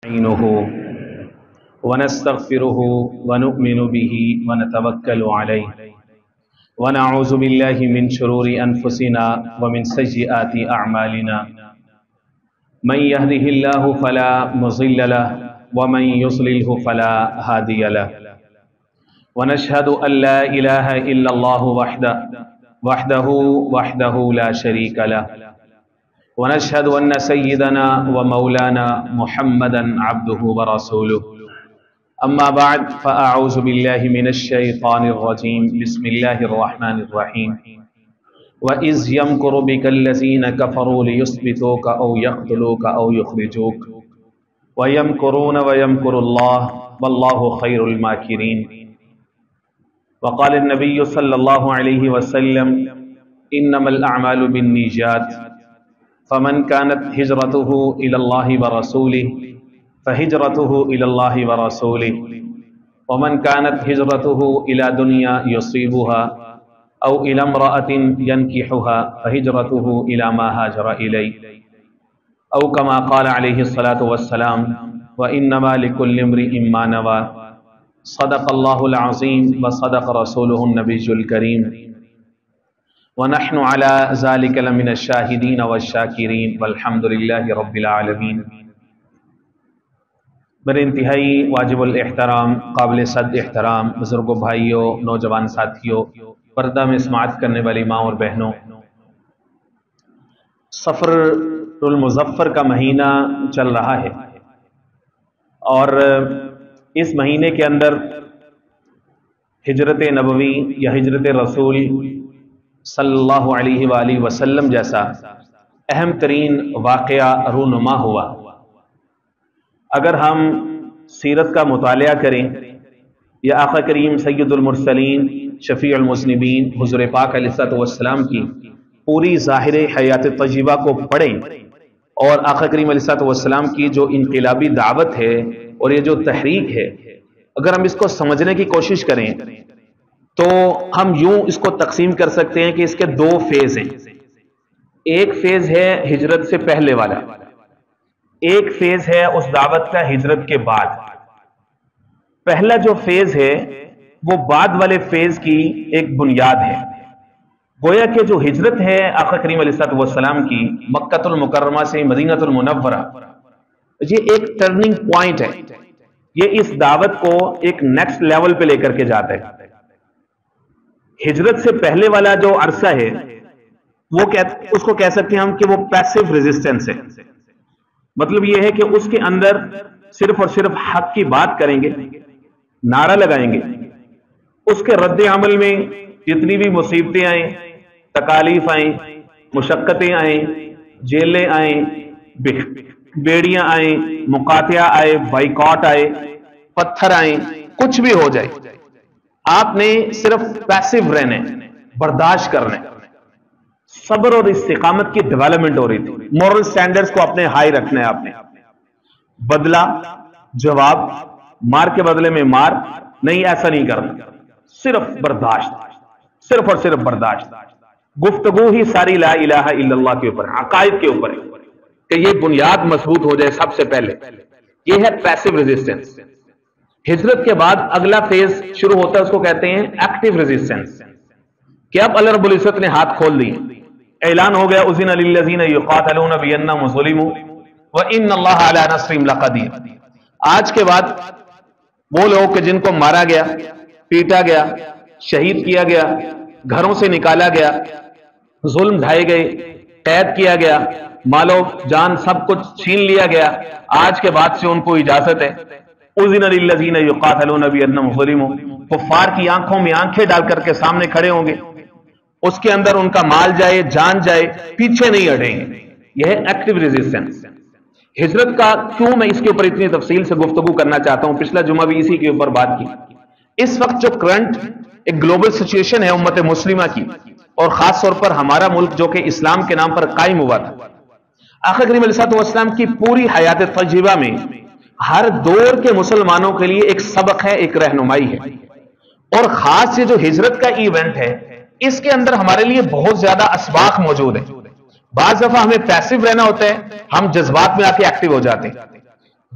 نستعينه ونستغفره ونؤمن به ونتوكل عليه ونعوذ بالله من شرور أنفسنا ومن سيئات أعمالنا من يهده الله فلا مضل له ومن يضلله فلا هادي له ونشهد أن لا إله إلا الله وحده لا شريك له ونشهد أن سيدنا ومولانا محمدا عبده ورسوله أما بعد فأعوذ بالله من الشيطان الرجيم بسم الله الرحمن الرحيم وَإِذْ يَمْكُرُ بِكَ الَّذِينَ كَفَرُوا لِيُثْبِتُوكَ أَوْ يَقْتُلُوكَ أَوْ يُخْرِجُوكَ وَيَمْكُرُونَ وَيَمْكُرُ اللَّهُ وَاللَّهُ خَيْرُ الْمَاكِرِينَ وقال النبي صلى الله عليه وسلم إنما الأعمال بالنيات فمن كانت هجرته إلى الله ورسوله فهجرته إلى الله ورسوله ومن كانت هجرته إلى دنيا يصيبها أو إلى امرأة ينكحها فهجرته إلى ما هاجر إليه أو كما قال عليه الصلاة والسلام وإنما لكل امرئ ما نوى صدق الله العظيم وصدق رسوله النبي الكريم ونحن على ذلك لمن الشاهدين والشاكرين والحمد لله رب العالمين۔ میرے انتہائی واجب الاحترام قابل صد احترام بزرگوں، بھائیوں، نوجوان ساتھیوں، پردہ میں سماعت کرنے والی ماں اور بہنوں، صفر المظفر کا مہینہ چل رہا ہے اور اس مہینے کے اندر ہجرت نبوی یا ہجرت رسول صلی اللہ علیہ وآلہ وسلم جیسا اہم ترین واقعہ رونما ہوا۔ اگر ہم سیرت کا مطالعہ کریں یا آقا کریم سید المرسلین شفیع المذنبین حضور پاک علیہ السلام کی پوری ظاہر حیات طیبہ کو پڑھیں اور آقا کریم علیہ السلام کی جو انقلابی دعوت ہے اور یہ جو تحریک ہے، اگر ہم اس کو سمجھنے کی کوشش کریں تو ہم یوں اس کو تقسیم کر سکتے ہیں کہ اس کے دو فیز ہیں۔ ایک فیز ہے ہجرت سے پہلے والا، ایک فیز ہے اس دعوت کا ہجرت کے بعد۔ پہلا جو فیز ہے وہ بعد والے فیز کی ایک بنیاد ہے۔ گویا کہ جو ہجرت ہے آقا کریم علیہ السلام کی مکہ المکرمہ سے مدینہ المنورہ، یہ ایک ٹرننگ پوائنٹ ہے، یہ اس دعوت کو ایک نیکسٹ لیول پہ لے کر کے جاتا ہے۔ ہجرت سے پہلے والا جو عرصہ ہے وہ اس کو کہہ سکتے ہیں ہم کہ وہ پیسیو ریزسٹنس ہے۔ مطلب یہ ہے کہ اس کے اندر صرف اور صرف حق کی بات کریں گے، نعرہ لگائیں گے، اس کے رد عمل میں جتنی بھی مصیبتیں آئیں، تکالیف آئیں، مشقتیں آئیں، جیلیں آئیں، بیڑیاں آئیں، مقاطعہ آئے، بائیکاٹ آئے، پتھر آئیں، کچھ بھی ہو جائے، آپ نے صرف پیسیو رہنے، برداشت کرنے۔ صبر اور استقامت کی ڈیولپمنٹ ہو رہی تھی، مورل سٹینڈرڈز کو اپنے ہائی رکھنا ہے آپ نے۔ بدلہ جواب، مار کے بدلے میں مار نہیں، ایسا نہیں کرنا، صرف برداشت، صرف اور صرف برداشت۔ گفتگو ہی ساری لا الہ الا اللہ کے اوپر، عقائد کے اوپر ہے کہ یہ بنیاد مضبوط ہو جائے سب سے پہلے۔ یہ ہے پیسیو ریزسٹنس۔ ہجرت کے بعد اگلا فیز شروع ہوتا ہے، اس کو کہتے ہیں ایکٹیو ریزسٹنس، کہ اب اللہ رب العزت نے ہاتھ کھول دیے، اعلان ہو گیا اذن للذین یقاتلون بانہم ظلموا وان اللہ علی نصرہم لقدیر۔ آج کے بعد وہ لوگ کہ جن کو مارا گیا، پیٹا گیا، شہید کیا گیا، گھروں سے نکالا گیا، ظلم ڈھائے گئے، قید کیا گیا، مال و جان سب کچھ چھین لیا گیا، آج کے بعد سے ان کو اجازت ہے اذن للذین یقاتلون بانہم ظلموا، کفار کی آنکھوں میں آنکھیں ڈال کر کے سامنے کھڑے ہوں گے، اس کے اندر ان کا مال جائے، جان جائے، پیچھے نہیں ہٹیں گے۔ یہ ہے ایکٹیو ریزسٹنس۔ ہجرت کا کیوں میں اس کے اوپر اتنی تفصیل سے گفتگو کرنا چاہتا ہوں، پچھلا جمعہ بھی اسی کے اوپر بات کی۔ اس وقت جو کرنٹ ایک گلوبل سچویشن ہے امت مسلمہ کی، اور خاص طور پر ہمارا ملک جو کہ اسلام کے نام پر قائم ہوا تھا، آقا کریم علیہ السلام کی پوری حیات طیبہ میں ہر دور کے مسلمانوں کے لیے ایک سبق ہے، ایک رہنمائی ہے، اور خاص یہ جو ہجرت کا ایونٹ ہے اس کے اندر ہمارے لیے بہت زیادہ اسباق موجود ہیں۔ بعض دفعہ ہمیں پیسیو رہنا ہوتا ہے، ہم جذبات میں آ کے ایکٹیو ہو جاتے ہیں۔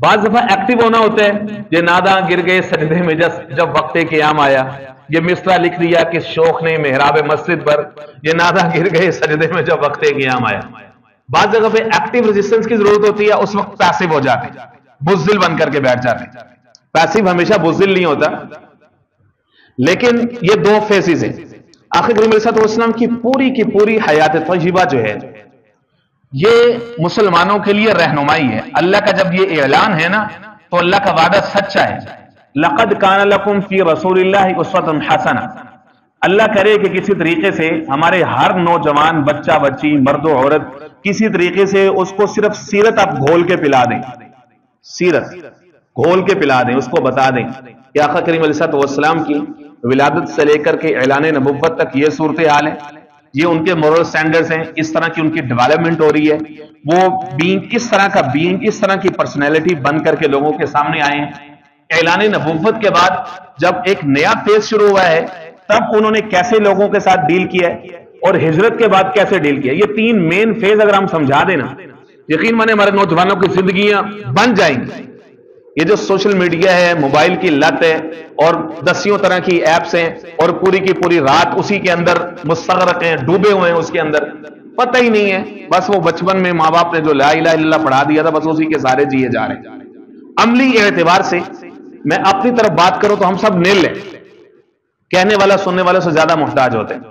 بعض دفعہ ایکٹیو ہونا ہوتا ہے، یہ ناداں گر گئے سجدے میں جب وقت قیام آیا، یہ مصرع لکھ دیا کہ شوخ نے محراب مسجد پر، یہ ناداں گر گئے سجدے میں جب وقت قیام آیا۔ بعض جگہ پہ ایکٹیو ریزسٹنس کی ضرورت ہوتی ہے، اس وقت پیسو ہو جاتے ہیں، بزدل بن کر کے بیٹھ جاتے ہیں۔ پیسو ہمیشہ بزدل نہیں ہوتا، لیکن یہ دو فیزز ہیں۔ آخر کریم علیہ السلام کی پوری حیات طیبہ جو ہے یہ مسلمانوں کے لیے رہنمائی ہے۔ اللہ کا جب یہ اعلان ہے نا تو اللہ کا وعدہ سچا ہے۔ لقد کان لکم فی رسول اللہ اسوۃ حسنہ، اللہ کرے کہ کسی طریقے سے ہمارے ہر نوجوان، بچہ بچی، مرد و عورت، کسی طریقے سے اس کو صرف سیرت آپ گھول کے پلا دیں، سیرت گھول کے پلا دیں، اس کو بتا دیں کہ آقا کریم علیہ السلام کی ولادت سے لے کر کے اعلان نبوت تک یہ صورتحال ہے، یہ ان کے مورل سٹینڈرڈز ہیں، اس طرح کی ان کی ڈیولپمنٹ ہو رہی ہے، وہ بینگ اس طرح کا بینگ، اس طرح کی پرسنالٹی بن کر کے لوگوں کے سامنے آئے ہیں۔ اعلان نبوت کے بعد جب ایک نیا فیز شروع ہوا ہے تب انہوں نے کیسے لوگوں کے ساتھ ڈیل کیا ہے، اور ہجرت کے بعد کیسے ڈیل کیا، یہ تین مین فیز اگر ہم سمجھا دیں نا، یقین مانے ہمارے نوجوانوں کی زندگیاں بن جائیں گی۔ یہ جو سوشل میڈیا ہے، موبائل کی لت ہے، اور دسیوں طرح کی ایپس ہیں، اور پوری کی پوری رات اسی کے اندر مستغرق ہیں، ڈوبے ہوئے ہیں اس کے اندر، پتہ ہی نہیں ہے، بس وہ بچپن میں ماں باپ نے جو لا الہ الا اللہ پڑھا دیا تھا بس اسی کے سارے جیے جا رہے ہیں۔ عملی اعتبار سے میں اپنی طرف بات کروں تو ہم سب نیل لیں، کہنے والا سننے والے سے زیادہ محتاج ہوتے ہیں۔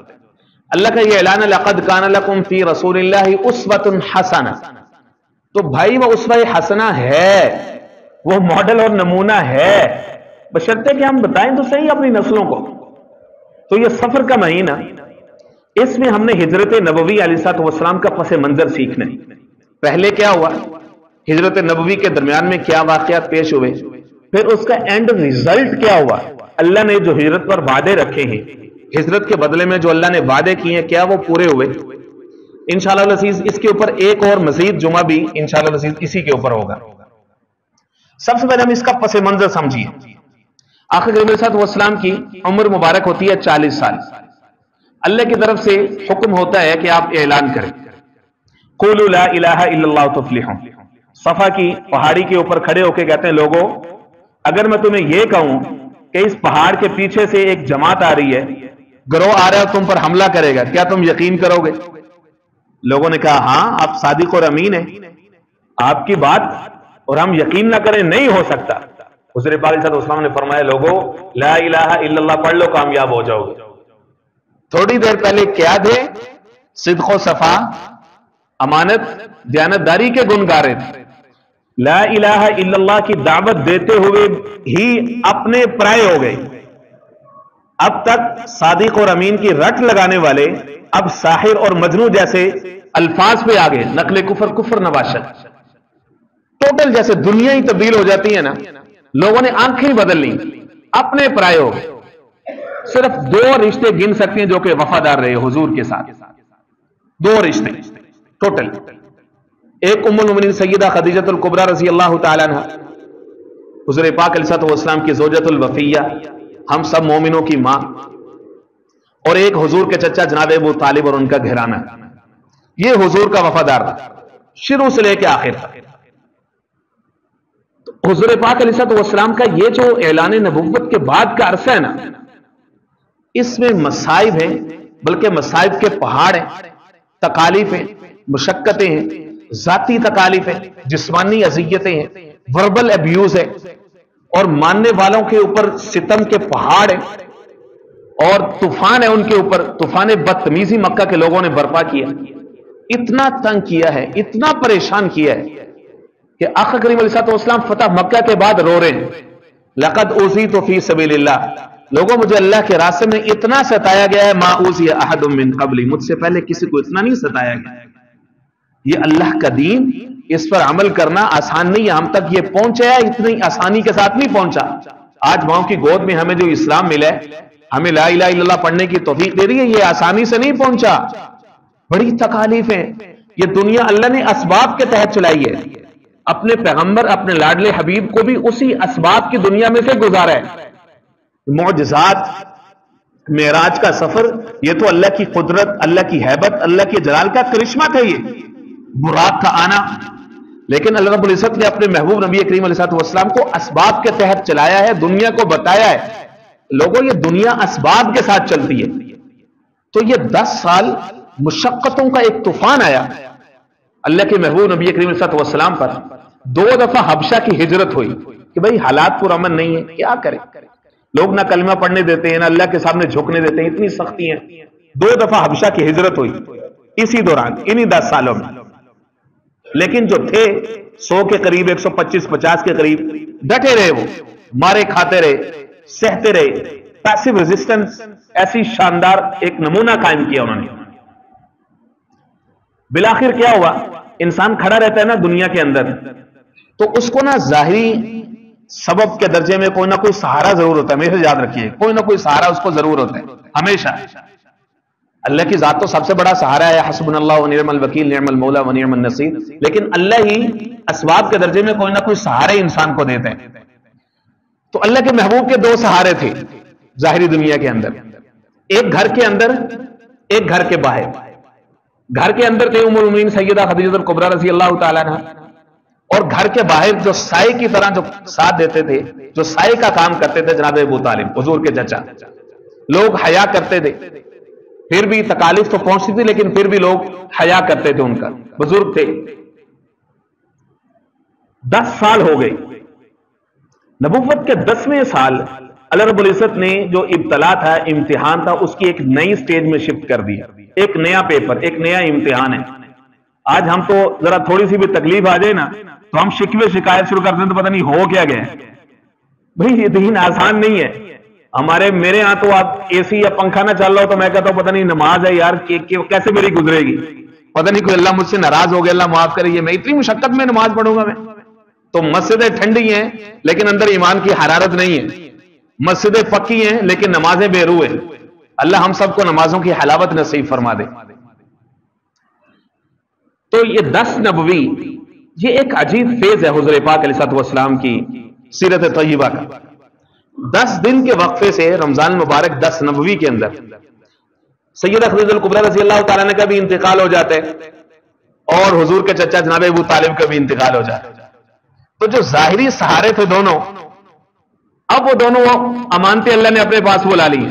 اللہ کا یہ اعلان ہے لقد کان لکم فی رسول اللہ اسوۃ حسنہ، تو بھائی وہ اسوہ حسنہ ہے، وہ ماڈل اور نمونہ ہے، بشرطے کہ ہم بتائیں تو صحیح اپنی نسلوں کو۔ تو یہ سفر کا مہینہ، اس میں ہم نے ہجرت نبوی علیہ السلام کا پس منظر سیکھنا ہے۔ پہلے کیا ہوا، ہجرت نبوی کے درمیان میں کیا واقعات پیش ہوئے، پھر اس کا اینڈ ریزلٹ کیا ہوا، اللہ نے جو ہجرت پر وعدے رکھے ہیں، ہجرت کے بدلے میں جو اللہ نے وعدے کیے ہیں کیا وہ پورے ہوئے۔ انشاءاللہ العزیز اس کے اوپر ایک اور مزید جمعہ بھی انشاءاللہ العزیز اسی کے اوپر ہوگا۔ سب سے پہلے ہم اس کا پس منظر سمجھیے۔ آخر کریم علیہ السلام کی عمر مبارک ہوتی ہے 40 سال۔ اللہ کی طرف سے حکم ہوتا ہے کہ آپ اعلان کریں، قولوا لا الہ الا اللہ تفلحون۔ صفا کی پہاڑی کے اوپر کھڑے ہو کے کہتے ہیں لوگوں اگر میں تمہیں یہ کہوں کہ اس پہاڑ کے پیچھے سے ایک جماعت آ رہی ہے، گروہ آ رہا ہے تم پر حملہ کرے گا، کیا تم یقین کرو گے؟ لوگوں نے کہا ہاں آپ صادق اور امین ہیں، آپ کی بات اور ہم یقین نہ کریں نہیں ہو سکتا۔ حضور پاک صلی اللہ علیہ وسلم نے فرمایا لوگوں لا الہ الا اللہ پڑھ لو کامیاب ہو جاؤ گے۔ تھوڑی دیر پہلے کیا تھے؟ صدق و صفا، امانت، دیانتداری کے گن گا رہے تھے۔ لا الہ الا اللہ کی دعوت دیتے ہوئے ہی اپنے پرائے ہو گئے۔ اب تک صادق اور امین کی رٹ لگانے والے اب ساحر اور مجنوں جیسے الفاظ پہ آگے، نقل کفر، کفر نباشت، ٹوٹل جیسے دنیا ہی تبدیل ہو جاتی ہے نا، لوگوں نے آنکھیں بدل لی، اپنے پرائے ہو گئے۔ صرف 2 رشتے گن سکتے ہیں جو کہ وفادار رہے حضور کے ساتھ، 2 رشتے ٹوٹل، ایک ام المؤمنین سیدہ خدیجہ الکبریٰ رضی اللہ تعالی عنہ، حضور پاک علیہ السلام کی زوجۃ الوفیہ، ہم سب مومنوں کی ماں، اور ایک حضور کے چچا جناب ابو طالب اور ان کا گھرانہ، یہ حضور کا وفادار تھا شروع سے لے کے آخر تک۔ حضور پاک علیہ السلام کا یہ جو اعلان نبوت کے بعد کا عرصہ ہے نا، اس میں مصائب ہیں، بلکہ مصائب کے پہاڑ ہیں، تکالیف ہیں، مشقتیں ہیں، ذاتی تکالیف ہیں، جسمانی اذیتیں ہیں، وربل ابیوز ہے، اور ماننے والوں کے اوپر ستم کے پہاڑ ہیں، اور طوفان ہے ان کے اوپر، طوفان بدتمیزی مکہ کے لوگوں نے برپا کیا، اتنا تنگ کیا ہے، اتنا پریشان کیا ہے کہ آقا کریم علیہ السلام فتح مکہ کے بعد رو رہے ہیں لقد اوذیت فی سبیل اللہ، لوگوں مجھے اللہ کے راستے میں اتنا ستایا گیا ہے، ما اوذی احد من قبلی، مجھ سے پہلے کسی کو اتنا نہیں ستایا گیا۔ یہ اللہ کا دین، اس پر عمل کرنا آسان نہیں ہے، ہم تک یہ پہنچا ہے اتنی آسانی کے ساتھ نہیں پہنچا۔ آج ماؤں کی گود میں ہمیں جو اسلام ملا ہے، ہمیں لا الہ الا اللہ پڑھنے کی توفیق دے رہی ہے، یہ آسانی سے نہیں پہنچا، بڑی تکالیف ہیں۔ یہ دنیا اللہ نے اسباب کے تحت چلائی ہے، اپنے پیغمبر اپنے لاڈلے حبیب کو بھی اسی اسباب کی دنیا میں سے گزارا ہے۔ معجزات، معراج کا سفر، یہ تو اللہ کی قدرت، اللہ کی ہیبت، اللہ کے جلال کا کرشمہ تھا۔ یہ براق کا آنا، لیکن اللہ رب العزت نے اپنے محبوب نبی کریم علیہ السلام کو اسباب کے تحت چلایا ہے، دنیا کو بتایا ہے لوگوں یہ دنیا اسباب کے ساتھ چلتی ہے. تو یہ 10 سال مشقتوں کا ایک طوفان آیا اللہ کے محبوب نبی کریم علیہ السلام پر. 2 دفعہ حبشہ کی ہجرت ہوئی کہ بھئی حالات پر امن نہیں ہے، کیا کریں، لوگ نہ کلمہ پڑھنے دیتے ہیں نہ اللہ کے سامنے جھکنے دیتے ہیں، اتنی سختی ہیں. 2 دفعہ حبشہ کی ہجرت ہوئی اسی دوران، انہی 10 سالوں میں. لیکن جو تھے 100 کے قریب، 125-50 کے قریب، ڈٹے رہے، وہ مارے کھاتے رہے، سہتے رہے. پیسو ریزسٹنس ایسی شاندار ایک نمونہ قائم کیا انہوں نے. بالآخر کیا ہوا، انسان کھڑا رہتا ہے نا دنیا کے اندر تو اس کو نا ظاہری سبب کے درجے میں کوئی نہ کوئی سہارا ضرور ہوتا ہے. ہمیشہ یاد رکھیے کوئی نہ کوئی سہارا اس کو ضرور ہوتا ہے ہمیشہ. اللہ کی ذات تو سب سے بڑا سہارا ہے، حسبنا اللہ ونعم الوکیل نعم المولا ونعم النصیر. لیکن اللہ ہی اسباب کے درجے میں کوئی نہ کوئی سہارے انسان کو دیتے ہیں. تو اللہ کے محبوب کے 2 سہارے تھے ظاہری دنیا کے اندر، ایک گھر کے اندر ایک گھر کے باہر. گھر کے اندر تھے ام المؤمنین سیدہ خدیجہ الکبریٰ رضی اللہ تعالیٰ عنہ، اور گھر کے باہر جو سائے کی طرح جو ساتھ دیتے تھے، جو سائے کا کام کرتے تھے، جناب ابو طالب حضور کے چچا. لوگ حیا کرتے تھے، پھر بھی تکالیف تو پہنچتی تھی لیکن پھر بھی لوگ حیا کرتے تھے. ان کا بزرگ تھے. 10 سال ہو گئے. نبوت کے 10ویں سال اللہ رب العزت نے جو ابتلا تھا، امتحان تھا، اس کی ایک نئی سٹیج میں شفٹ کر دیا. ایک نیا پیپر، ایک نیا امتحان ہے. آج ہم تو ذرا تھوڑی سی بھی تکلیف آ جائے نا تو ہم شکوے شکایت شروع کرتے ہیں، تو پتہ نہیں ہو کیا گیا. بھئی یہ دین آسان نہیں ہے. میرے ہاں تو آپ اے سی یا پنکھا نہ چل رہا ہو تو میں کہتا ہوں پتہ نہیں نماز ہے یار کیسے میری گزرے گی، پتہ نہیں کوئی اللہ مجھ سے ناراض ہو گیا، اللہ معاف کرے، یہ میں اتنی مشقت میں نماز پڑھوں گا. میں تو مسجدیں ٹھنڈی ہیں لیکن اندر ایمان کی حرارت نہیں ہے. مسجدیں پکی ہیں لیکن نمازیں بے روح ہیں. اللہ ہم سب کو نمازوں کی حلاوت نصیب فرما دے. تو یہ 10 نبوی یہ ایک عجیب فیز ہے حضور پاک علیہ السلام کی سیرت طیبہ کا. 10 دن کے وقفے سے رمضان مبارک 10 نبوی کے اندر سیدہ خدیجہ الکبریٰ رضی اللہ تعالیٰ عنہ کا بھی انتقال ہو جاتا ہے اور حضور کے چچا جناب ابو طالب کا بھی انتقال ہو جاتا ہے. تو جو ظاہری سہارے تھے دونوں، اب وہ دونوں امانتیں اللہ نے اپنے پاس بلا لی.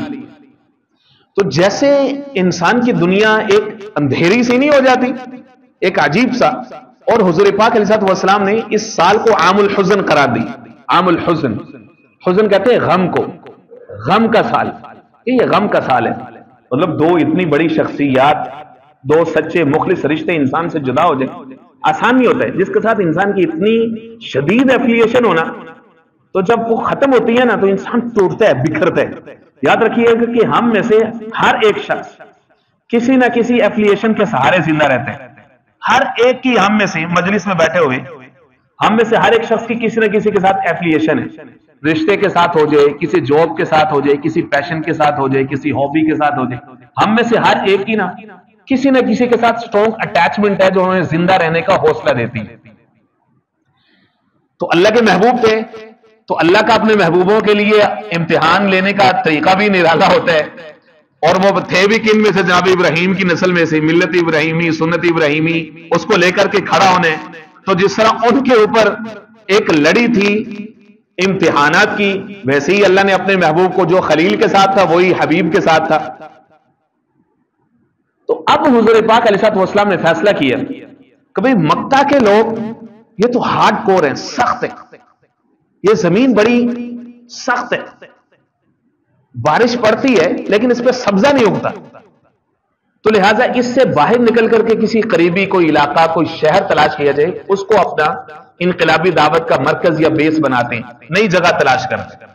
تو جیسے انسان کی دنیا ایک اندھیری سی نہیں ہو جاتی، ایک عجیب سا. اور حضور پاک علیہ السلام نے اس سال کو عام الحزن قرار دی. عام الحزن، حزن کہتے ہیں غم کو، غم کا سال. یہ غم کا سال ہے. مطلب 2 اتنی بڑی شخصیات، 2 سچے مخلص رشتے انسان سے جدا ہو جائے آسان نہیں ہوتا ہے. جس کے ساتھ انسان کی اتنی شدید ایفیلیشن ہونا، تو جب وہ ختم ہوتی ہے نا تو انسان ٹوٹتا ہے، بکھرتا ہے. یاد رکھیے کہ ہم میں سے ہر ایک شخص کسی نہ کسی ایفیلیشن کے سہارے زندہ رہتے ہیں. ہر ایک کی ہم میں سے مجلس میں بیٹھے ہوئے ہم میں سے ہر ایک شخص کی کسی نہ کسی کے ساتھ ایفیلیشن ہے. رشتے کے ساتھ ہو جائے، کسی جاب کے ساتھ ہو جائے، کسی پیشن کے ساتھ ہو جائے، کسی ہابی کے ساتھ ہو جائے. ہم میں سے ہر ایک کی نا کسی نہ کسی کے ساتھ سٹرونگ اٹیچمنٹ ہے جو ہمیں زندہ رہنے کا حوصلہ دیتی ہے. تو اللہ کے محبوب تھے تو اللہ کا اپنے محبوبوں کے لیے امتحان لینے کا طریقہ بھی نرالا ہوتا ہے. اور وہ تھے بھی کن میں سے؟ جناب ابراہیم کی نسل میں سے، ملت ابراہیمی، سنت ابراہیمی، اس کو لے کر کے کھڑا ہونے. تو جس طرح ان کے اوپر ایک لڑی تھی امتحانات کی، ویسے ہی اللہ نے اپنے محبوب کو جو خلیل کے ساتھ تھا وہی حبیب کے ساتھ تھا. تو اب حضور پاک علیہ السلام نے فیصلہ کیا کہ بھئی مکہ کے لوگ یہ تو ہارڈ کور ہیں، سخت ہیں، یہ زمین بڑی سخت ہے، بارش پڑتی ہے لیکن اس پہ سبزہ نہیں اگتا. تو لہٰذا اس سے باہر نکل کر کے کسی قریبی کوئی علاقہ، کوئی شہر تلاش کیا جائے، اس کو اپنا انقلابی دعوت کا مرکز یا بیس بناتے ہیں، نئی جگہ تلاش کرتے ہیں.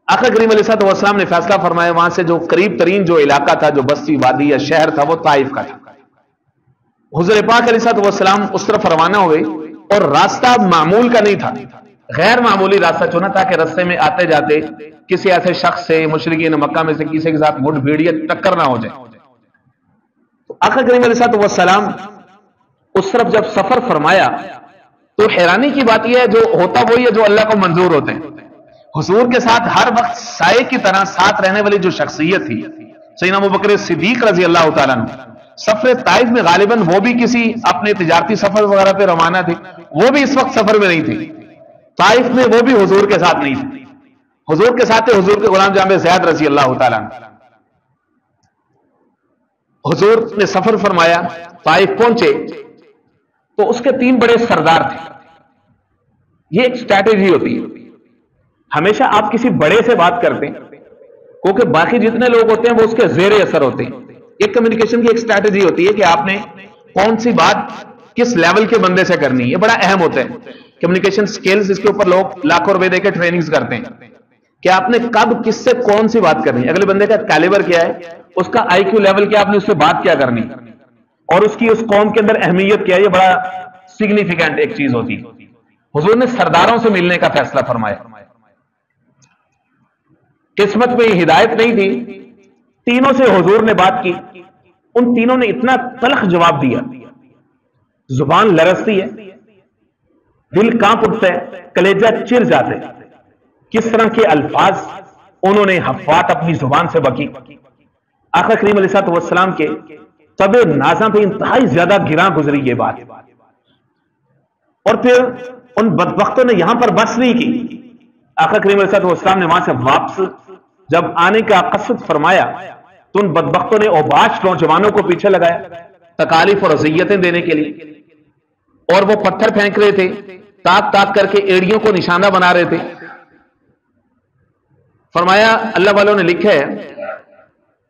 آقا کریم علیہ السلام نے فیصلہ فرمایا وہاں سے جو قریب ترین جو علاقہ تھا، جو بستی وادی یا شہر تھا، وہ طائف کا تھا. حضور پاک علیہ السلام اس طرف روانہ ہوئے اور راستہ معمول کا نہیں تھا، غیر معمولی راستہ چنا تھا کہ راستے میں آتے جاتے کسی ایسے شخص سے، مشرکین مکہ میں سے کسی کے ساتھ مٹ بھیڑ یا ٹکر نہ ہو جائے. تو آقا کریم علیہ السلام اس طرف جب سفر فرمایا تو حیرانی کی بات یہ ہے جو ہوتا وہی ہے جو اللہ کو منظور ہوتے ہیں. حضور کے ساتھ ہر وقت سائے کی طرح ساتھ رہنے والی جو شخصیت تھی سیدنا ابوبکر صدیق رضی اللہ تعالیٰ عنہ، سفر طائف میں غالباً وہ بھی کسی اپنے تجارتی سفر وغیرہ پہ روانہ تھے، وہ بھی اس وقت سفر میں نہیں تھے، طائف میں وہ بھی حضور کے ساتھ نہیں تھے، حضور کے ساتھ حضور کے غلام جامع زید رضی اللہ تعالیٰ عنہ۔ حضور نے سفر فرمایا، طائف پہنچے تو اس کے 3 بڑے سردار تھے۔ یہ ایک اسٹریٹجی ہوتی ہے، ہمیشہ آپ کسی بڑے سے بات کرتے ہیں کیونکہ باقی جتنے لوگ ہوتے ہیں وہ اس کے زیر اثر ہوتے ہیں۔ ایک کمیونیکیشن کی ایک اسٹریٹجی ہوتی ہے کہ آپ نے کون سی بات کس لیول کے بندے سے کرنی ہے، یہ بڑا اہم ہوتا ہے۔ کمیونیکیشن سکلز، اس کے اوپر لوگ لاکھوں روپے دے کے ٹریننگز کرتے ہیں کہ آپ نے کب کس سے کون سی بات کرنی ہے، اگلے بندے کا کیلیبر کیا ہے، اس کا آئی کیو لیول کیا، آپ نے اس سے بات کیا کرنی اور اس کی اس قوم کے اندر اہمیت کیا ہے، یہ بڑا سگنیفیکینٹ ایک چیز ہوتی ہے۔ حضور نے سرداروں سے ملنے کا فیصلہ فرمایا۔ قسمت میں یہ ہدایت نہیں تھی، تینوں سے حضور نے بات کی، ان تینوں نے اتنا تلخ جواب دیا، زبان لرزتی ہے، دل کانپ اٹھتا ہے، کلیجہ چر جاتے ہیں، کس طرح کے الفاظ انہوں نے حفات اپنی زبان سے بکی۔ آقا کریم علیہ الصلوۃ والسلام کے طب نازاں پہ انتہائی زیادہ گراں گزری یہ بات، اور پھر ان بدبختوں نے یہاں پر بس نہیں کی۔ آقا کریم علیہ الصلوۃ والسلام نے وہاں سے واپس جب آنے کا قصد فرمایا تو ان بدبختوں نے اوباش نوجوانوں کو پیچھے لگایا تکالیف اور اذیتیں دینے کے لیے، اور وہ پتھر پھینک رہے تھے، تاک تاک کر کے ایڑیوں کو نشانہ بنا رہے تھے۔ فرمایا اللہ والوں نے لکھا ہے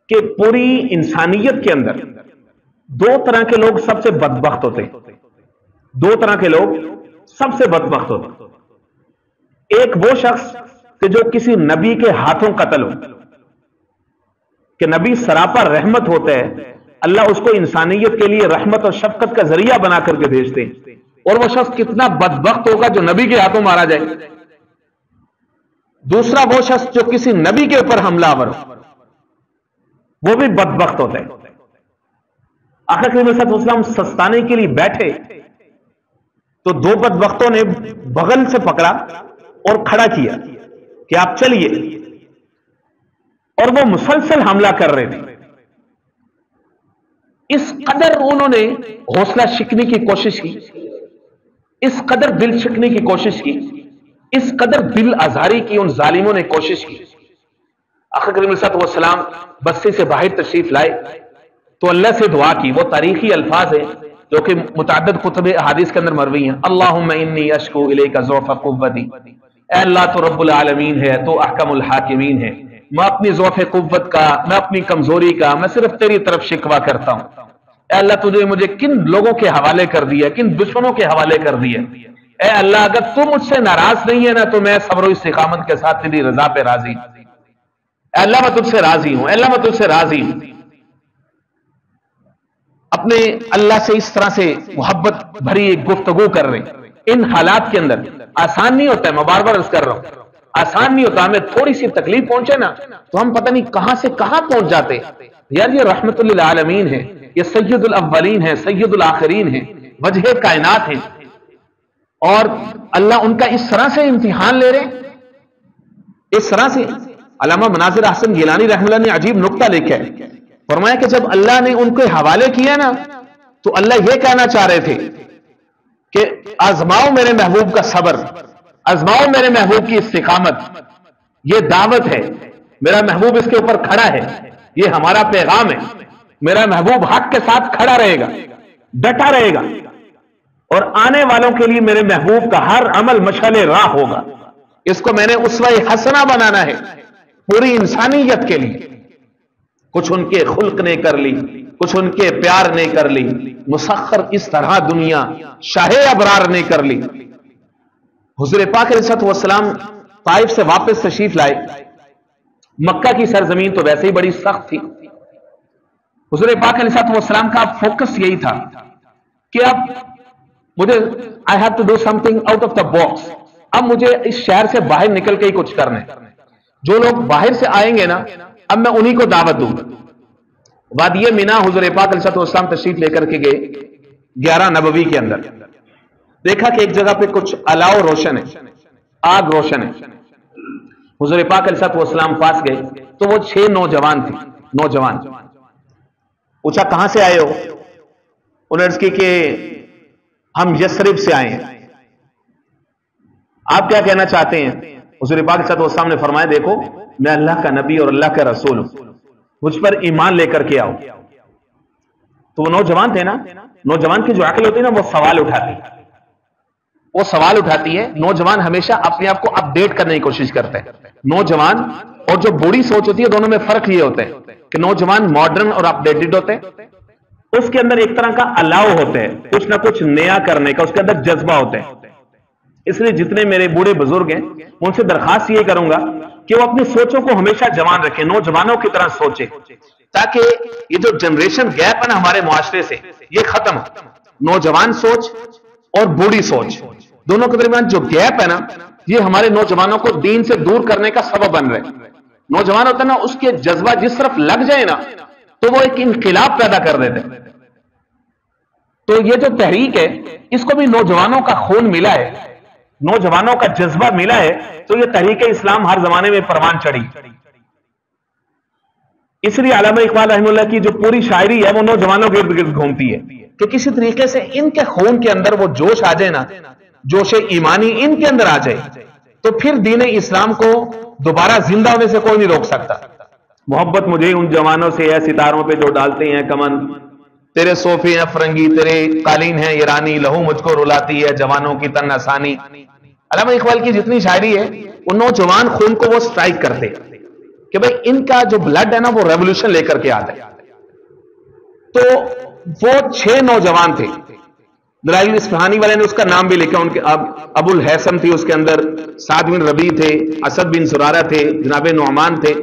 کہ پوری انسانیت کے اندر 2 طرح کے لوگ سب سے بدبخت ہوتے ہیں، 2 طرح کے لوگ سب سے بدبخت ہوتے ہیں۔ ایک وہ شخص کہ جو کسی نبی کے ہاتھوں قتل ہو، کہ نبی سراپا رحمت ہوتا ہے، اللہ اس کو انسانیت کے لیے رحمت اور شفقت کا ذریعہ بنا کر کے بھیجتے ہیں، اور وہ شخص کتنا بدبخت ہوگا جو نبی کے ہاتھوں مارا جائے۔ دوسرا وہ شخص جو کسی نبی کے اوپر حملہ آور ہو، وہ بھی بدبخت ہوتا ہے۔ آقا کریم صلی اللہ علیہ وسلم سستانے کے لیے بیٹھے تو 2 بدبختوں نے بغل سے پکڑا اور کھڑا کیا کہ آپ چلیے، اور وہ مسلسل حملہ کر رہے تھے۔ اس قدر انہوں نے حوصلہ شکنی کی کوشش کی، اس قدر دل شکنی کی کوشش کی، اس قدر دل آزاری کی ان ظالموں نے کوشش کی۔ آقا کریم صلی اللہ علیہ وسلم بستی سے باہر تشریف لائے تو اللہ سے دعا کی، وہ تاریخی الفاظ ہیں جو کہ متعدد کتب احادیث کے اندر مروی ہیں۔ اللہم انی اشکو الیک ضعف قوتی، اے اللہ تو رب العالمین ہے، تو احکم الحاکمین ہے، میں اپنی ضعف قوت کا، میں اپنی کمزوری کا، میں صرف تیری طرف شکوہ کرتا ہوں۔ اے اللہ تجھے مجھے کن لوگوں کے حوالے کر دیا، کن دشمنوں کے حوالے کر دیا، اے اللہ اگر تو مجھ سے ناراض نہیں ہے نا تو میں صبر و استقامت کے ساتھ تیری رضا پہ راضی ہوں۔ اے اللہ میں تجھ سے راضی ہوں، اے اللہ میں تجھ سے راضی ہوں۔ اپنے اللہ سے اس طرح سے محبت بھری ایک گفتگو کر رہے ہیں۔ ان حالات کے اندر آسان نہیں ہوتا ہے، میں بار بار عرض کر رہا ہوں، آسان نہیں ہوتا، ہمیں تھوڑی سی تکلیف پہنچے نا تو ہم پتہ نہیں کہاں سے کہاں پہنچ جاتے ہیں۔ یار یہ رحمت للعالمین ہے، یہ سید الاولین ہے، سید الاخرین ہے، وجہ کائنات ہے، اور اللہ ان کا اس طرح سے امتحان لے رہے ہیں، اس طرح سے۔ علامہ مناظر احسن گیلانی رحمہ اللہ نے عجیب نکتہ لکھا ہے، فرمایا کہ جب اللہ نے ان کے حوالے کیا نا تو اللہ یہ کہنا چاہ رہے تھے کہ آزماؤ میرے محبوب کا صبر، آزماؤ میرے محبوب کی استقامت، یہ دعوت ہے، میرا محبوب اس کے اوپر کھڑا ہے، یہ ہمارا پیغام ہے، میرا محبوب حق کے ساتھ کھڑا رہے گا، ڈٹا رہے گا، اور آنے والوں کے لیے میرے محبوب کا ہر عمل مشعل راہ ہوگا۔ اس کو میں نے اسوہ حسنہ بنانا ہے پوری انسانیت کے لیے۔ کچھ ان کے خلق نے کر لی، کچھ ان کے پیار نے کر لی، مسخر اس طرح دنیا شاہ ابرار نے کر لی۔ حضور پاک علیہ الصلوۃ والسلام طائف سے واپس تشریف لائے۔ مکہ کی سرزمین تو ویسے ہی بڑی سخت تھی۔ حضور پاک علیہ الصلوۃ والسلام کا فوکس یہی تھا کہ اب مجھے I have to do something out of the box، اب مجھے اس شہر سے باہر نکل کے ہی کچھ کرنا ہے۔ جو لوگ باہر سے آئیں گے نا اب میں انہی کو دعوت دوں گا۔ وادی مینا حضور پاک علیہ الصلوۃ والسلام تشریف لے کر کے گئے 11 نبوی کے اندر، دیکھا کہ ایک جگہ پہ کچھ الاؤ روشن ہے، آگ روشن ہے۔ حضور پاک علیہ الصلوۃ والسلام پاس گئے تو وہ 6 نوجوان تھے، نوجوان پوچھا کہاں سے آئے ہو؟ انہوں نے عرض کی کہ ہم یثرب سے آئے ہیں، آپ کیا کہنا چاہتے ہیں؟ حضور پاک صلی اللہ علیہ وسلم نے فرمایا دیکھو میں اللہ کا نبی اور اللہ کا رسول ہوں، مجھ پر ایمان لے کر کے آؤ۔ تو وہ نوجوان تھے نا، نوجوان کی جو عقل ہوتی ہے نا وہ سوال اٹھاتی ہے، وہ سوال اٹھاتی ہے۔ نوجوان ہمیشہ اپنے آپ کو اپ ڈیٹ کرنے کی کوشش کرتے ہیں۔ نوجوان اور جو بوڑھی سوچ ہوتی ہے دونوں میں فرق یہ ہوتا ہے کہ نوجوان ماڈرن اور اپ ڈیٹڈ ہوتے ہیں، اس کے اندر ایک طرح کا الاؤ ہوتا ہے کچھ نہ کچھ نیا کرنے کا، اس کے اندر جذبہ ہوتا ہے۔ اس لیے جتنے میرے بوڑھے بزرگ ہیں ان سے درخواست یہ کروں گا کہ وہ اپنی سوچوں کو ہمیشہ جوان رکھیں، نوجوانوں کی طرح سوچیں، تاکہ یہ جو جنریشن گیپ ہے نا ہمارے معاشرے سے یہ ختم ہو۔ نوجوان سوچ اور بوڑھی سوچ دونوں کے درمیان جو گیپ ہے نا یہ ہمارے نوجوانوں کو دین سے دور کرنے کا سبب بن رہے۔ نوجوان ہوتا ہے نا اس کے جذبہ جس طرف لگ جائے نا تو وہ ایک انقلاب پیدا کر دیتے۔ تو یہ جو تحریک ہے اس کو بھی نوجوانوں کا خون ملا ہے، نوجوانوں کا جذبہ ملا ہے، تو یہ تحریک اسلام ہر زمانے میں پروان چڑھی۔ اس لیے علامہ اقبال رحمہ اللہ کی جو پوری شاعری ہے وہ نوجوانوں کے ارد گرد گھومتی ہے کہ کسی طریقے سے ان کے خون کے اندر وہ جوش آ جائے نا، جوش ایمانی ان کے اندر آ جائے تو پھر دین اسلام کو دوبارہ زندہ ہونے سے کوئی نہیں روک سکتا۔ محبت مجھے ان جوانوں سے ہے ستاروں پہ جو ڈالتے ہیں کمن، تیرے صوفے ہیں فرنگی تیرے قالین ہیں ایرانی، لہو مجھ کو رلاتی ہے جوانوں کی تن آسانی۔ علامہ اقبال کی جتنی شاعری ہے وہ نوجوان خون کو وہ سٹرائک کرتے کہ بھئی ان کا جو بلڈ ہے نا وہ ریولوشن لے کر کے آتا ہے۔ تو وہ 6 نوجوان تھے، دلائل اصفہانی والے نے اس کا نام بھی لکھا، ان کے ابو الحسن تھی اس کے اندر، سعد بن ربیع تھے، اسد بن زرارہ تھے، جناب نعمان تھے،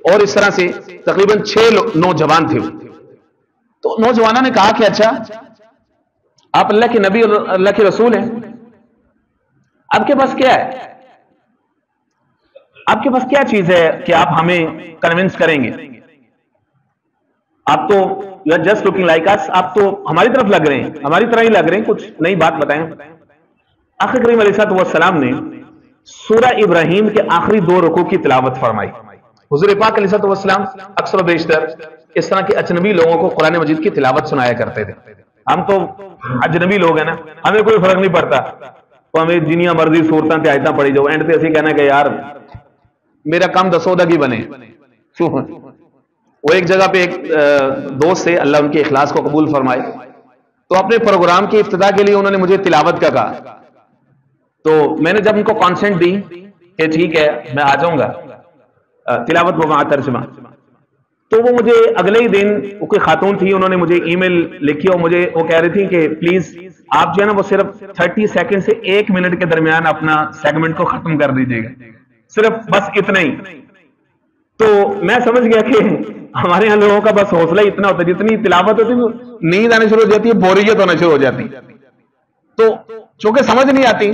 اور اس طرح سے تقریباً 6 نوجوان تھے۔ تو نوجوانوں نے کہا کہ اچھا آپ اللہ کے نبی اور اللہ کے رسول ہیں، آپ کے پاس کیا ہے، آپ کے پاس کیا چیز ہے کہ آپ ہمیں کنونس کریں گے؟ آپ تو you are just looking like اس، آپ تو ہماری طرف لگ رہے ہیں، ہماری طرح ہی لگ رہے ہیں، کچھ نئی بات بتائیں۔ آقا کریم علیہ السلام نے سورہ ابراہیم کے آخری 2 رکوع کی تلاوت فرمائی۔ حضور پاک علیہ السلام اکثر و بیشتر اس طرح کے اجنبی لوگوں کو قرآن مجید کی تلاوت سنایا کرتے تھے۔ ہم تو اجنبی لوگ ہیں نا، ہمیں کوئی فرق نہیں پڑتا، تو ہمیں جنیاں مرضی صورتاں تے آیتاں پڑھی جاؤ، اینڈ تے اسی کہنا کہ یار میرا کام دسودہ کی بنے۔ وہ ایک جگہ پہ ایک دوست سے، اللہ ان کے اخلاص کو قبول فرمائے، تو اپنے پروگرام کی ابتدا کے لیے انہوں نے مجھے تلاوت کا کہا، تو میں نے جب ان کو کانسنٹ دی کہ ٹھیک ہے میں آ جاؤں گا تلاوت و ترجمہ، تو وہ مجھے اگلے ہی دن، وہ کوئی خاتون تھی، انہوں نے مجھے ای میل لکھی اور مجھے وہ کہہ رہی تھی کہ پلیز آپ جو ہے نا وہ صرف 30 سیکنڈ سے 1 منٹ کے درمیان اپنا سیگمنٹ کو ختم کر دیجیے گا، صرف بس اتنا ہی۔ تو میں سمجھ گیا کہ ہمارے یہاں لوگوں کا بس حوصلہ ہی اتنا ہوتا ہے، جتنی تلاوت ہوتی ہے نیند آنے شروع ہو جاتی ہے، بوریت ہونا شروع ہو جاتی، تو چونکہ سمجھ نہیں آتی۔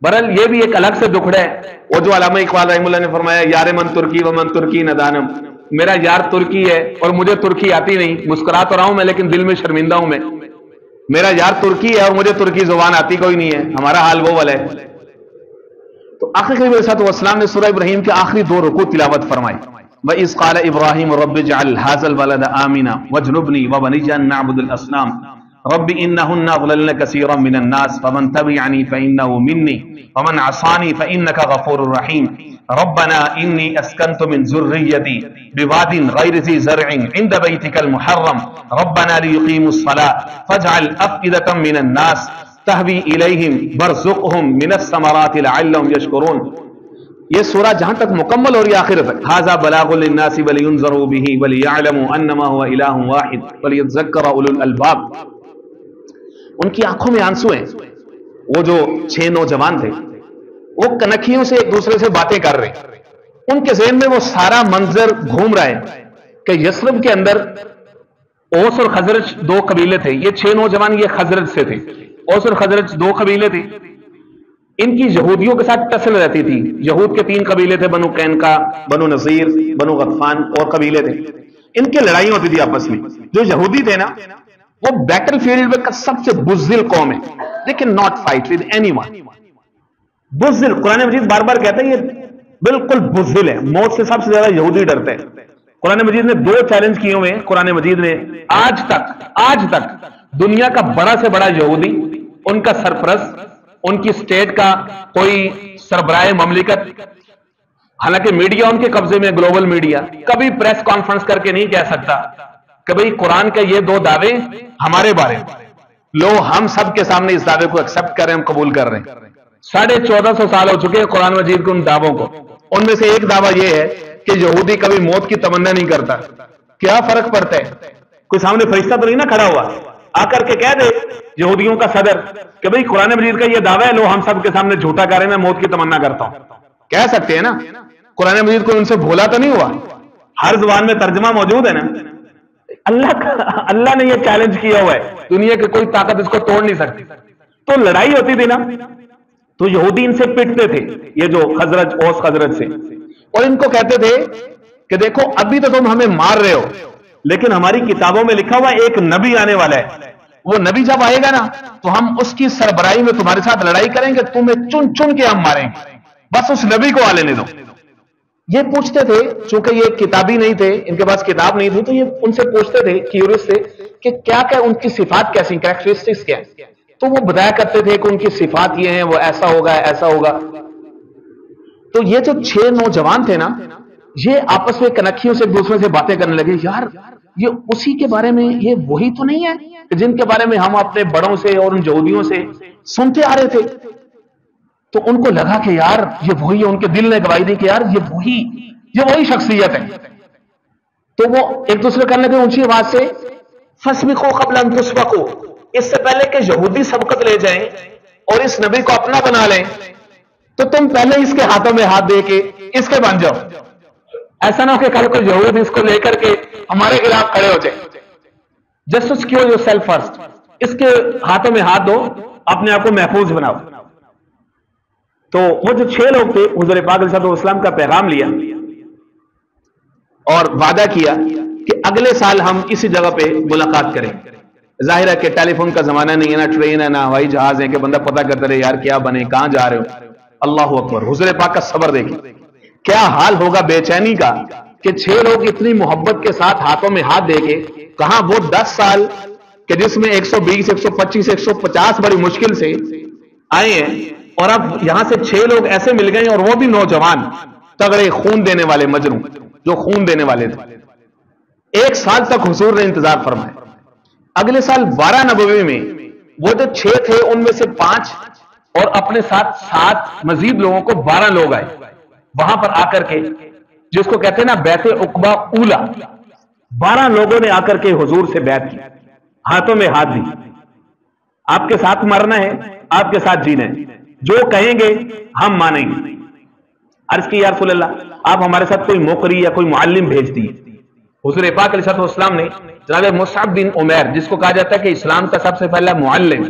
بہرحال یہ بھی ایک الگ سے دکھڑا ہے، وہ جو علامہ اقبال رحمہ اللہ نے فرمایا یار من ترکی و من ترکی ندانم، میرا یار ترکی ہے اور مجھے ترکی آتی نہیں، مسکرا تو رہا ہوں میں لیکن دل میں شرمندہ ہوں میں، میرا یار ترکی ہے اور مجھے ترکی زبان آتی کوئی نہیں ہے، ہمارا حال وہ والا ہے۔ تو آخر کریم علیہ السلام نے سورہ ابراہیم کے آخری 2 رکوع تلاوت فرمائی۔ وَإِذْ قَالَ إِبْرَاهِيمُ رَبِّ اجْعَلْ هَٰذَا الْبَلَدَ آمِنًا وَاجْنُبْنِي وَبَنِيَّ أَن نَّعْبُدَ الْأَصْنَامَ رب إنهن أضللن كثيرا من الناس فمن تبعني فإنه مني ومن عصاني فإنك غفور رحيم ربنا إني أسكنت من ذريتي بواد غير ذي زرع عند بيتك المحرم ربنا ليقيموا الصلاة فاجعل أفئدة من الناس تهوي إليهم وارزقهم من الثمرات لعلهم يشكرون۔ یہ سورہ جہاں تک مکمل اور آخر تک هذا بلاغ للناس ولينذروا به وليعلموا انما هو اله واحد وليذكر اولو الالباب۔ ان کی آنکھوں میں آنسو ہیں، وہ جو 6 نوجوان تھے وہ کنکھیوں سے ایک دوسرے سے باتیں کر رہے ہیں، ان کے ذہن میں وہ سارا منظر گھوم رہا ہے کہ یثرب کے اندر اوس اور خزرج 2 قبیلے تھے، یہ 6 نوجوان یہ خزرج سے تھے، اوس اور خزرج 2 قبیلے تھے، ان کی یہودیوں کے ساتھ ٹسل رہتی تھی، یہود کے 3 قبیلے تھے، بنو قینقاع، بنو نذیر، بنو غطفان اور قبیلے تھے، ان کے لڑائی ہوتی تھی آپس میں۔ جو یہودی تھے نا وہ بیٹل فیلڈ میں سب سے بزدل قوم ہے، لیکن not fight with any one. بزدل، قرآن مجید بار بار کہتا ہے یہ بالکل بزدل ہے، موت سے سب سے زیادہ یہودی ڈرتے ہیں، قرآن مجید نے 2 چیلنج کیے ہوئے ہیں. قرآن مجید نے آج تک دنیا کا بڑا سے بڑا یہودی، ان کا سرپرست، ان کی اسٹیٹ کا کوئی سربراہ مملکت، حالانکہ میڈیا ان کے قبضے میں، گلوبل میڈیا، کبھی پریس کانفرنس کر کے نہیں کہہ سکتا کہ بھئی قرآن کے یہ 2 دعوے ہمارے بارے میں، لو ہم سب کے سامنے اس دعوے کو ایکسپٹ کر رہے ہیں، ہم قبول کر رہے ہیں. 1450 سال ہو چکے ہیں قرآن مجید کے ان دعووں کو. ان میں سے ایک دعویٰ یہ ہے کہ یہودی کبھی موت کی تمنا نہیں کرتا. کیا فرق پڑتا ہے؟ کوئی سامنے فرشتہ تو نہیں نہ کھڑا ہوا آ کر کے کہہ دے یہودیوں کا صدر کہ بھئی قرآن مجید کا یہ دعویٰ ہے، لو ہم سب کے سامنے جھوٹا کر رہے ہیں، میں موت کی تمنا کرتا ہوں. کہہ سکتے ہیں نا؟ قرآن مجید کو ان سے بھولا تو نہیں ہوا، ہر زبان میں ترجمہ موجود ہے نا. اللہ نے یہ چیلنج کیا ہوا ہے، دنیا کی کوئی طاقت اس کو توڑ نہیں سکتی. تو لڑائی ہوتی تھی نا، تو یہودی ان سے پٹتے تھے، یہ جو اوس خزرج سے، اور ان کو کہتے تھے کہ دیکھو ابھی تو تم ہمیں مار رہے ہو، لیکن ہماری کتابوں میں لکھا ہوا ایک نبی آنے والا ہے، وہ نبی جب آئے گا نا تو ہم اس کی سربراہی میں تمہارے ساتھ لڑائی کریں گے، تمہیں چن چن کے ہم ماریں گے، بس اس نبی کو آ لینے دو. یہ پوچھتے تھے، چونکہ یہ کتابی نہیں تھے، ان کے پاس کتاب نہیں تھی، تو یہ ان سے پوچھتے تھے کیورس سے کہ کیا ان کی صفات کیسی، کریکٹرسٹکس کیا ہیں. تو وہ بتایا کرتے تھے کہ ان کی صفات یہ ہیں، وہ ایسا ہوگا ایسا ہوگا. تو یہ جو 6 نوجوان تھے نا، یہ آپس میں کنکھیوں سے ایک دوسرے سے باتیں کرنے لگے، یار یہ اسی کے بارے میں، یہ وہی تو نہیں ہے کہ جن کے بارے میں ہم اپنے بڑوں سے اور ان یہودیوں سے سنتے آ رہے تھے. تو ان کو لگا کہ یار یہ وہی ہے، ان کے دل نے گواہی دی کہ یار یہ وہی شخصیت ہے. تو وہ ایک دوسرے کرنے لگے اونچی آواز سے، فَاسْبِقُوا قَبْلَ أَن تُسْبَقُوا، اس سے پہلے کہ یہودی سبقت لے جائیں اور اس نبی کو اپنا بنا لیں، تو تم پہلے اس کے ہاتھوں میں ہاتھ دے کے اس کے بن جاؤ. ایسا نہ ہو کہ کل کوئی یہودی اس کو لے کر کے ہمارے خلاف کھڑے ہو جائے. Just secure yourself first, اس کے ہاتھوں میں ہاتھ دو، اپنے آپ کو محفوظ بناؤ. تو وہ جو 6 لوگ تھے، حضور پاک علیہ السلام کا پیغام لیا اور وعدہ کیا کہ اگلے سال ہم اسی جگہ پہ ملاقات کریں. ظاہر ہے کہ ٹیلی فون کا زمانہ نہیں ہے، نہ ٹرین ہے، نہ ہوائی جہاز ہے کہ بندہ پتہ کرتا رہے یار کیا بنے، کہاں جا رہے ہو. اللہ اکبر، حضور پاک کا صبر دیکھیں، کیا حال ہوگا بے چینی کا کہ 6 لوگ اتنی محبت کے ساتھ ہاتھوں میں ہاتھ دے کے، کہاں وہ 10 سال کہ جس میں 120 125 150 بڑی مشکل سے آئے ہیں، اور اب یہاں سے 6 لوگ ایسے مل گئے اور وہ بھی نوجوان تگڑے خون دینے والے مجروح جو خون دینے والے تھے. 1 سال تک حضور نے انتظار فرمایا. اگلے سال 12 نبوی میں وہ جو 6 تھے ان میں سے 5 اور اپنے ساتھ 7 مزید لوگوں کو 12 لوگ آئے. وہاں پر آ کر کے جس کو کہتے ہیں نا بیعت عقبہ اولا، 12 لوگوں نے آ کر کے حضور سے بیعت کی، ہاتھوں میں ہاتھ دی. آپ کے ساتھ مرنا ہے، آپ کے ساتھ جینا ہے، جو کہیں گے ہم مانیں گے. عرض کی یا رسول اللہ آپ ہمارے ساتھ کوئی مقری یا کوئی معلم بھیج دیے. حضور پاک علیہ السلام نے جناب مصعب بن عمیر، جس کو کہا جاتا ہے کہ اسلام کا سب سے پہلا معلم،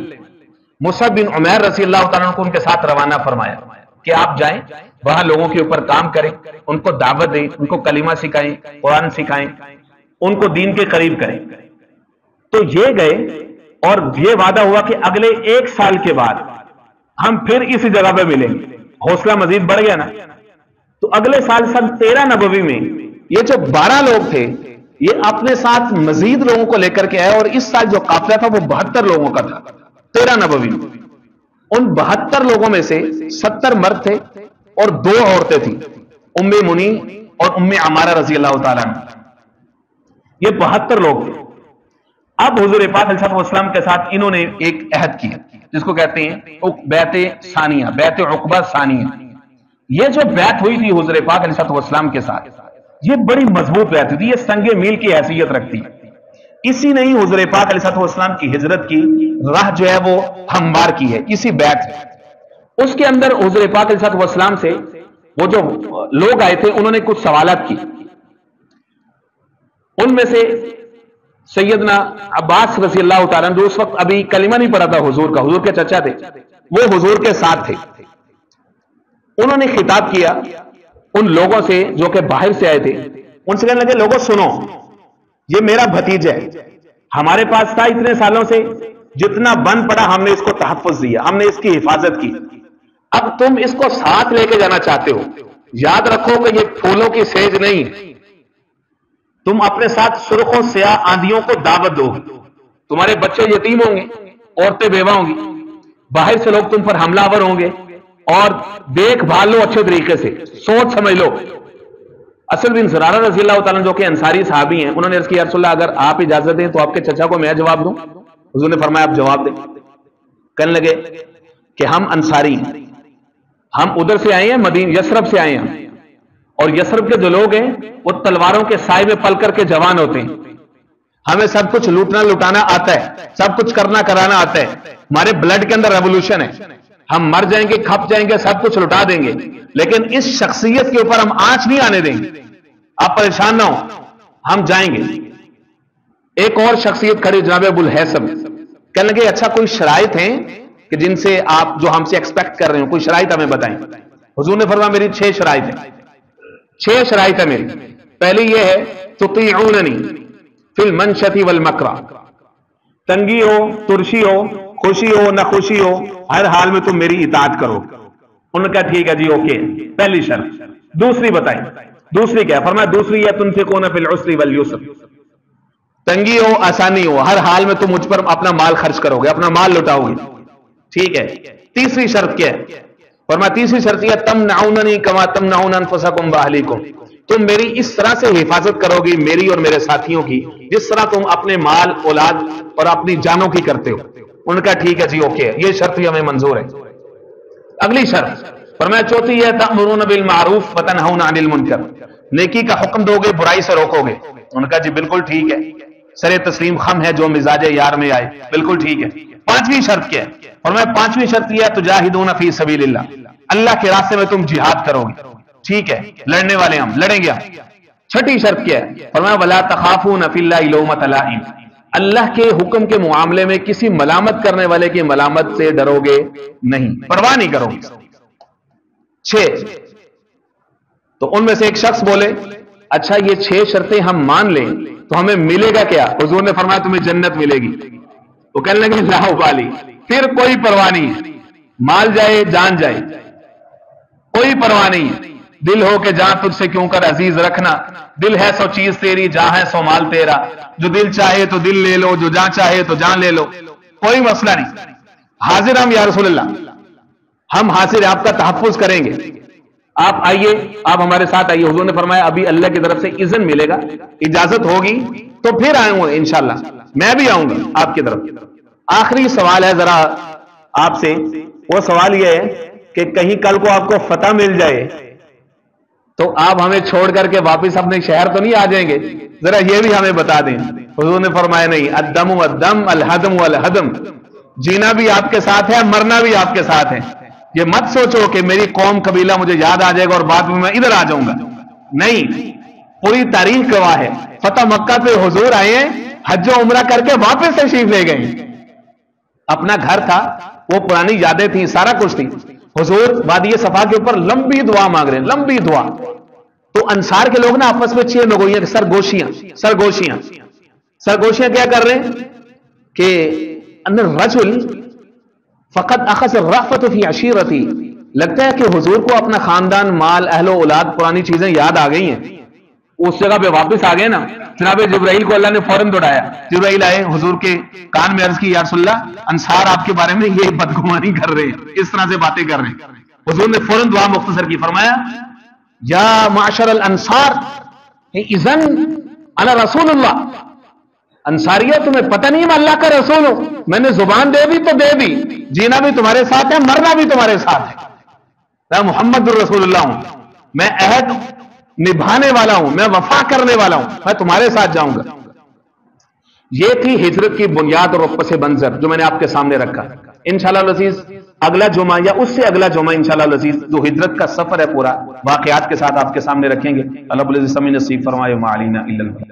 مصعب بن عمیر رضی اللہ تعالیٰ عنہ کو ان کے ساتھ روانہ فرمایا کہ آپ جائیں وہاں لوگوں کے اوپر کام کریں، ان کو دعوت دیں، ان کو کلمہ سکھائیں، قرآن سکھائیں، ان کو دین کے قریب کریں. تو یہ گئے اور یہ وعدہ ہوا کہ اگلے 1 سال کے بعد ہم پھر اسی جگہ پہ ملیں گے. حوصلہ مزید بڑھ گیا نا. تو اگلے سال سن 13 نبوی میں یہ جو 12 لوگ تھے یہ اپنے ساتھ مزید لوگوں کو لے کر کے آئے، اور اس سال جو قافلہ تھا وہ 72 لوگوں کا تھا 13 نبوی میں. ان 72 لوگوں میں سے 70 مرد تھے اور 2 عورتیں تھیں، ام منی اور ام عمارہ رضی اللہ تعالیٰ عنہ. یہ 72 لوگ تھے. اب حضور پاک علیہ السلام کے ساتھ انہوں نے ایک عہد کیا جس کو کہتے ہیں بیعت ثانیہ، بیعت عقبہ ثانیہ. یہ جو بیعت ہوئی تھی حضور پاک علیہ السلام کے ساتھ، یہ بڑی مضبوط بیعت تھی، یہ سنگ میل کی حیثیت رکھتی. اسی نے ہی حضور پاک علیہ السلام کی ہجرت کی راہ جو ہے وہ ہموار کی ہے، اسی بیعت ہے. اس کے اندر حضور پاک علیہ السلام سے وہ جو لوگ آئے تھے انہوں نے کچھ سوالات کی. ان میں سے سیدنا عباس رضی اللہ تعالیٰ جو اس وقت ابھی کلمہ نہیں پڑھا تھا حضور کا، حضور کے چچا تھے، وہ حضور کے ساتھ تھے. انہوں نے خطاب کیا ان لوگوں سے جو کہ باہر سے آئے تھے. ان سے کہنے لگے لوگوں سنو، یہ میرا بھتیجا ہے، ہمارے پاس تھا اتنے سالوں سے، جتنا بن پڑا ہم نے اس کو تحفظ دیا، ہم نے اس کی حفاظت کی. اب تم اس کو ساتھ لے کے جانا چاہتے ہو، یاد رکھو کہ یہ پھولوں کی سیج نہیں، تم اپنے ساتھ سرخ و سیاہ آندھیوں کو دعوت دو. تمہارے بچے یتیم ہوں گے, عورتیں بیوہ ہوں گی, باہر سے لوگ تم پر حملہ آور ہوں گے, اور دیکھ بھال لو اچھے طریقے سے, سوچ سمجھ لو. اسد بن زرارہ رضی اللہ تعالیٰ جو کہ انصاری صحابی ہیں, انہوں نے عرض کیا یا رسول اللہ اگر آپ اجازت دیں تو آپ کے چچا کو میں جواب دوں. حضور نے فرمایا آپ جواب دیں. کہنے لگے کہ ہم انصاری ہیں, ہم ادھر سے آئے ہیں, مدینہ یثرب سے آئے ہیں, اور یثرب کے جو لوگ ہیں وہ تلواروں کے سائے میں پل کر کے جوان ہوتے ہیں. ہمیں سب کچھ لوٹنا لٹانا آتا ہے, سب کچھ کرنا کرانا آتا ہے, ہمارے بلڈ کے اندر ریولوشن ہے, ہم مر جائیں گے, کھپ جائیں گے, سب کچھ لٹا دیں گے, لیکن اس شخصیت کے اوپر ہم آنچ نہیں آنے دیں گے. آپ پریشان نہ ہو, ہم جائیں گے. ایک اور شخصیت کھڑی جناب ابو الہیثم, کہنے لگے اچھا کوئی شرائط ہیں کہ جن سے آپ جو ہم سے ایکسپیکٹ کر رہے ہو, کوئی شرائط ہمیں بتائیں. حضور نے فرمایا میری 6 شرائط ہیں. 6 شرائط ہے میری. پہلی یہ ہے تطیعوننی فی المنشط والمکرہ, تنگی ہو, ترشی ہو, خوشی ہو, نہ خوشی ہو, ہر حال میں تم میری اطاعت کرو. انہوں نے کہا ٹھیک ہے جی اوکے, پہلی شرط. دوسری بتائیں, دوسری کیا ہے؟ فرمایا دوسری ہے تنفقون فی العسر والیسر, تنگی ہو آسانی ہو, ہر حال میں تم مجھ پر اپنا مال خرچ کرو گے, اپنا مال لٹاؤ گے. ٹھیک ہے. تیسری شرط کیا ہے؟ فرمایا تیسری شرط یہ تمنعوننی کما تمنعون انفسکم واہلیکم, تم میری اس طرح سے حفاظت کرو گی میری اور میرے ساتھیوں کی جس طرح تم اپنے مال, اولاد اور اپنی جانوں کی کرتے ہو. انہوں نے کہا ٹھیک ہے جی اوکے, یہ شرط بھی ہمیں منظور ہے. اگلی شرط فرمایا چوتھی ہے تأمرون بالمعروف وتنہون عن المنکر, نیکی کا حکم دو گے, برائی سے روکو گے. انہوں نے کہا جی بالکل ٹھیک ہے, سر تسلیم خم ہے جو مزاج یار میں آئے, بالکل ٹھیک ہے. پانچویں شرط کیا ہے؟ فرمایا پانچویں شرط یہ ہے تجاہدون فی سبیل اللہ, اللہ کے راستے میں تم جہاد کرو گے. ٹھیک ہے, لڑنے والے ہم لڑیں گے. چھٹی شرط کیا ہے؟ فرمایا ولا تخافون فی اللہ لومۃ لائم, اللہ کے حکم کے معاملے میں کسی ملامت کرنے والے کی ملامت سے ڈرو گے نہیں, پرواہ نہیں کرو گے. 6. تو ان میں سے ایک شخص بولے اچھا یہ 6 شرطیں ہم مان لیں تو ہمیں ملے گا کیا؟ حضور نے فرمایا تمہیں جنت ملے گی. وہ کہنے لگے لا ابالی, پھر کوئی پرواہ نہیں, مال جائے جان جائے, کوئی پرواہ نہیں. دل ہو کہ جان تجھ سے کیوں کر عزیز رکھنا, دل ہے سو چیز تیری, جہاں ہے سو مال تیرا, جو دل چاہے تو دل لے لو, جو جان چاہے تو جان لے لو, کوئی مسئلہ نہیں. حاضر ہم یا رسول اللہ, ہم حاضر, آپ کا تحفظ کریں گے, آپ آئیے, آپ ہمارے ساتھ آئیے. حضور نے فرمایا ابھی اللہ کی طرف سے اذن ملے گا, اجازت ہوگی تو پھر آئیں گے انشاءاللہ, میں بھی آؤں گا آپ کی طرف. آخری سوال ہے ذرا آپ سے, وہ سوال یہ ہے کہ کہیں کل کو آپ کو فتح مل جائے تو آپ ہمیں چھوڑ کر کے واپس اپنے شہر تو نہیں آ جائیں گے؟ ذرا یہ بھی ہمیں بتا دیں. حضور نے فرمایا نہیں, الدم والدم الحدم والحدم, جینا بھی آپ کے ساتھ ہے, مرنا بھی آپ کے ساتھ ہے. یہ مت سوچو کہ میری قوم قبیلہ مجھے یاد آ جائے گا اور بعد میں ادھر آ جاؤں گا. نہیں, پوری تاریخ گواہ ہے, فتح مکہ پہ حضور آئے ہیں, حج و عمرہ کر کے واپس تشریف لے گئے. اپنا گھر تھا, وہ پرانی یادیں تھیں, سارا کچھ تھی. حضور وادی صفا کے اوپر لمبی دعا مانگ رہے ہیں, لمبی دعا. تو انصار کے لوگ نا آپس میں 6 نگوئیاں, سرگوشیاں کیا کر رہے ہیں کہ ان الرجل فقط اخذ الرأفت فی عشیرتی, لگتا ہے کہ حضور کو اپنا خاندان, مال, اہل و اولاد, پرانی چیزیں یاد آ گئی ہیں. اس جگہ پہ واپس آ گئے نا. جناب جبرائیل کو اللہ نے فوراً دوڑایا. جبرائیل آئے, حضور کے کان میں عرض کی یا رسول اللہ انصار آپ کے بارے میں یہ بدگمانی کر رہے ہیں, اس طرح سے باتیں کر رہے ہیں. حضور نے فوراً دعا مختصر کی, فرمایا یا معاشر الانصار اذن انا رسول اللہ, انصاریہ تمہیں پتہ نہیں میں اللہ کا رسول ہوں, میں نے زبان دے دی تو دے دی, جینا بھی تمہارے ساتھ ہے, مرنا بھی تمہارے ساتھ ہے. میں محمد الرسول اللہ ہوں, میں عہد نبھانے والا ہوں, میں وفا کرنے والا ہوں, میں تمہارے ساتھ جاؤں گا. یہ تھی ہجرت کی بنیاد اور پس منظر جو میں نے آپ کے سامنے رکھا. انشاءاللہ العزیز اگلا جمعہ یا اس سے اگلا جمعہ انشاءاللہ العزیز جو ہجرت کا سفر ہے پورا واقعات کے ساتھ آپ کے سامنے رکھیں گے. اللہ العزیز سمجھ نصیب فرمائے. ما علینا الا البلاغ.